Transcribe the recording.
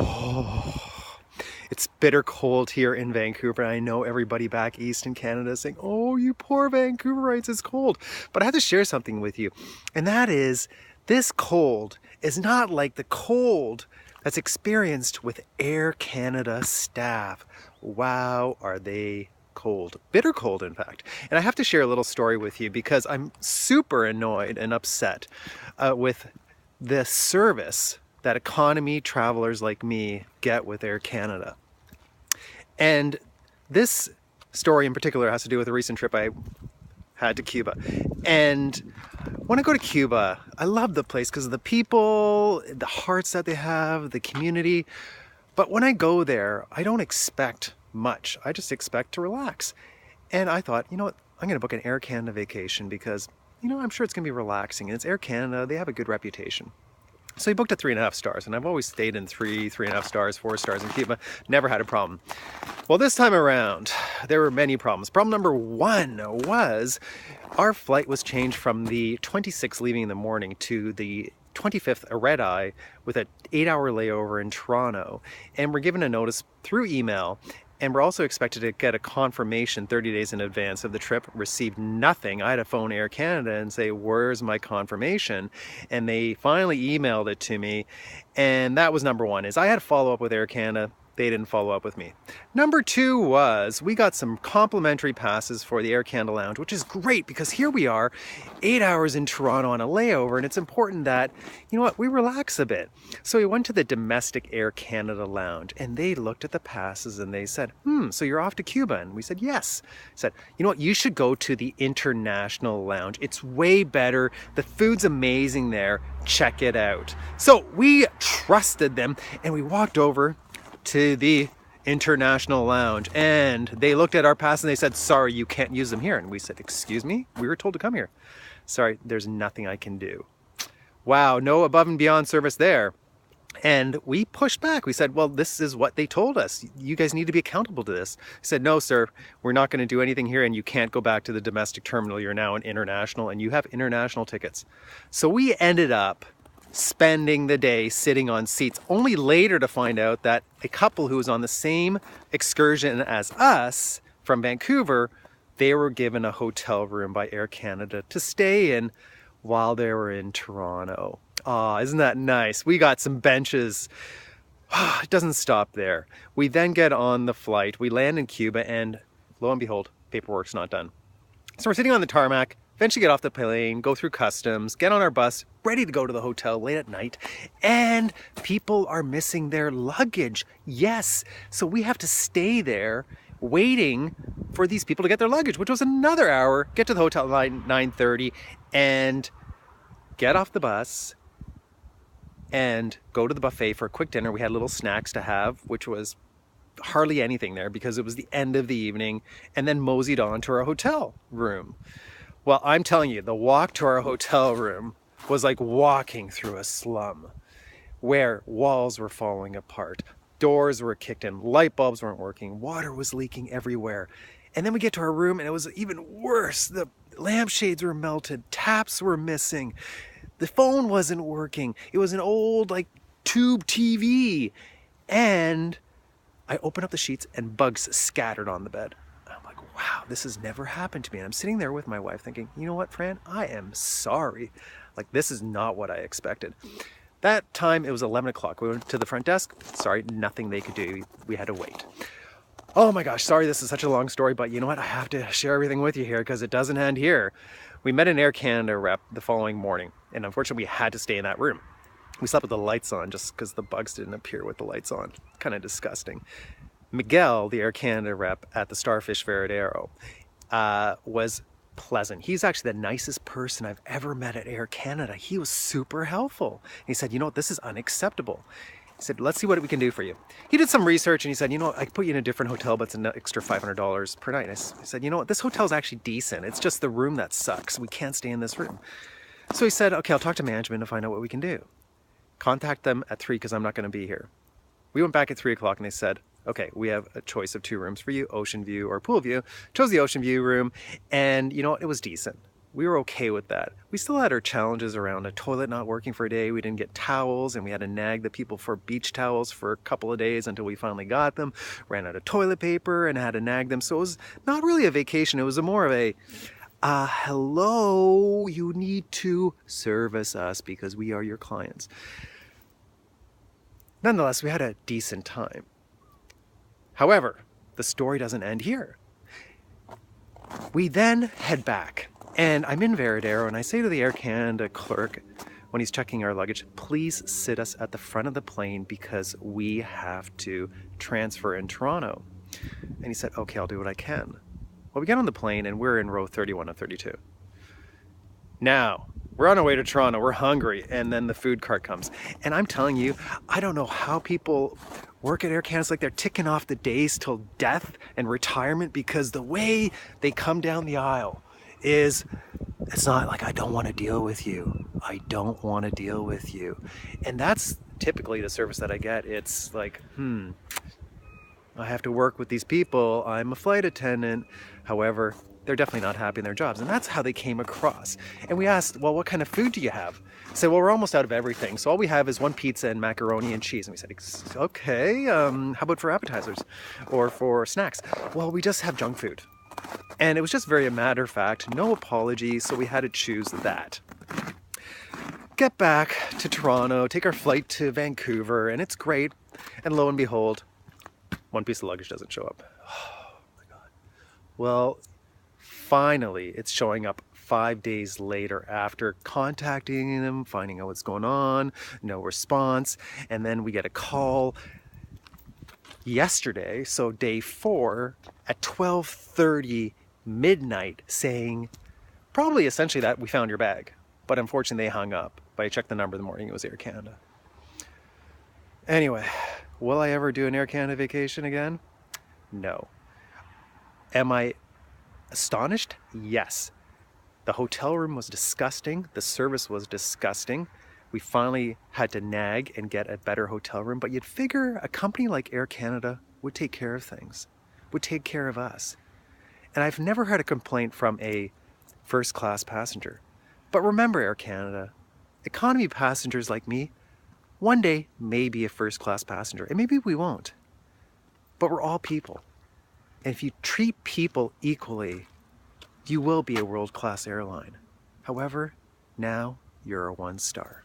Oh, it's bitter cold here in Vancouver. I know everybody back east in Canada is saying, oh, you poor Vancouverites, it's cold. But I have to share something with you. And that is, this cold is not like the cold that's experienced with Air Canada staff. Wow, are they cold. Bitter cold, in fact. And I have to share a little story with you because I'm super annoyed and upset with the service that economy travelers like me get with Air Canada. And this story in particular has to do with a recent trip I had to Cuba. And when I go to Cuba, I love the place because of the people, the hearts that they have, the community. But when I go there, I don't expect much. I just expect to relax. And I thought, you know what, I'm going to book an Air Canada vacation because, you know, I'm sure it's going to be relaxing. And it's Air Canada, they have a good reputation. So he booked at 3.5 stars, and I've always stayed in 3.5 stars, 4 stars in Cuba, never had a problem. Well, this time around, there were many problems. Problem number one was our flight was changed from the 26th leaving in the morning to the 25th, a red eye, with an 8-hour layover in Toronto. And we're given a notice through email. And we're also expected to get a confirmation 30 days in advance of the trip. Received nothing. I had to phone Air Canada and say, where's my confirmation? And they finally emailed it to me. And that was number one, is I had to follow up with Air Canada. They didn't follow up with me. Number two was we got some complimentary passes for the Air Canada Lounge, which is great because here we are 8 hours in Toronto on a layover, and it's important that, you know what, we relax a bit. So we went to the domestic Air Canada Lounge, and they looked at the passes and they said, so you're off to Cuba? And we said, yes. I said, you know what, you should go to the International Lounge. It's way better. The food's amazing there. Check it out. So we trusted them and we walked over to the International Lounge, and they looked at our pass and they said, sorry, you can't use them here. And we said, excuse me, we were told to come here. Sorry, there's nothing I can do. Wow, no above and beyond service there. And we pushed back. We said, well, this is what they told us. You guys need to be accountable to this. He said, no, sir, we're not going to do anything here, and you can't go back to the domestic terminal. You're now an international, and you have international tickets. So we ended up spending the day sitting on seats, only later to find out that a couple who was on the same excursion as us from Vancouver, they were given a hotel room by Air Canada to stay in while they were in Toronto. Isn't that nice? We got some benches. It doesn't stop there. We then get on the flight. We land in Cuba, and lo and behold, paperwork's not done. So we're sitting on the tarmac, eventually get off the plane, go through customs, get on our bus, ready to go to the hotel late at night, and people are missing their luggage. Yes, so we have to stay there waiting for these people to get their luggage, which was another hour, get to the hotel at 9:30, and get off the bus and go to the buffet for a quick dinner. We had little snacks to have, which was hardly anything there because it was the end of the evening, and then moseyed on to our hotel room. Well, I'm telling you, the walk to our hotel room was like walking through a slum where walls were falling apart, doors were kicked in, light bulbs weren't working, water was leaking everywhere. And then we get to our room and it was even worse. The lampshades were melted, taps were missing, the phone wasn't working. It was an old tube TV. And I opened up the sheets and bugs scattered on the bed. I'm like, wow, this has never happened to me. And I'm sitting there with my wife thinking, you know what, Fran, I am sorry. This is not what I expected. That time, it was 11 o'clock. We went to the front desk. Sorry, nothing they could do. We had to wait. Oh my gosh, sorry this is such a long story, but you know what? I have to share everything with you here because it doesn't end here. We met an Air Canada rep the following morning, and unfortunately, we had to stay in that room. We slept with the lights on just because the bugs didn't appear with the lights on. Kind of disgusting. Miguel, the Air Canada rep at the Starfish Veradero, was pleasant. He's actually the nicest person I've ever met at Air Canada. He was super helpful. He said, you know what, this is unacceptable. He said, let's see what we can do for you. He did some research and he said, you know what, I could put you in a different hotel, but it's an extra $500 per night. I said, you know what, this hotel's actually decent. It's just the room that sucks. We can't stay in this room. So he said, okay, I'll talk to management and find out what we can do. Contact them at 3 because I'm not going to be here. We went back at 3 o'clock and they said, okay, we have a choice of 2 rooms for you, ocean view or pool view. Chose the ocean view room, and you know what, it was decent. we were okay with that. We still had our challenges around a toilet not working for a day. We didn't get towels, and we had to nag the people for beach towels for a couple of days until we finally got them. Ran out of toilet paper and had to nag them. So it was not really a vacation. It was more of a, hello, you need to service us because we are your clients. Nonetheless, we had a decent time. However, the story doesn't end here. We then head back. And I'm in Veradero, and I say to the Air Canada clerk when he's checking our luggage, please sit us at the front of the plane because we have to transfer in Toronto. And he said, okay, I'll do what I can. Well, we get on the plane, and we're in row 31 of 32. Now, we're on our way to Toronto, we're hungry, and then the food cart comes. And I'm telling you, I don't know how people work at Air Canada. It's like they're ticking off the days till death and retirement, because the way they come down the aisle is, it's not like, I don't want to deal with you. I don't want to deal with you. And that's typically the service that I get. It's like, I have to work with these people. I'm a flight attendant. However, they're definitely not happy in their jobs. And that's how they came across. And we asked, well, what kind of food do you have? They said, well, we're almost out of everything. So all we have is one pizza and macaroni and cheese. And we said, okay, how about for appetizers or for snacks? Well, we just have junk food. And it was just very a matter of fact, no apology, so we had to choose that. Get back to Toronto, take our flight to Vancouver, and it's great. And lo and behold, one piece of luggage doesn't show up. Oh my God. Well, finally, it's showing up 5 days later after contacting them, finding out what's going on, no response, and then we get a call yesterday, so day 4, at 12:30 midnight, saying probably essentially that we found your bag, but unfortunately they hung up. But I checked the number in the morning, it was Air Canada. Anyway, will I ever do an Air Canada vacation again? No. Am I astonished? Yes. The hotel room was disgusting, the service was disgusting. We finally had to nag and get a better hotel room, but you'd figure a company like Air Canada would take care of things, would take care of us. And I've never heard a complaint from a first-class passenger. But remember, Air Canada, economy passengers like me, one day may be a first-class passenger, and maybe we won't. But we're all people. And if you treat people equally, you will be a world-class airline. However, now you're a 1-star.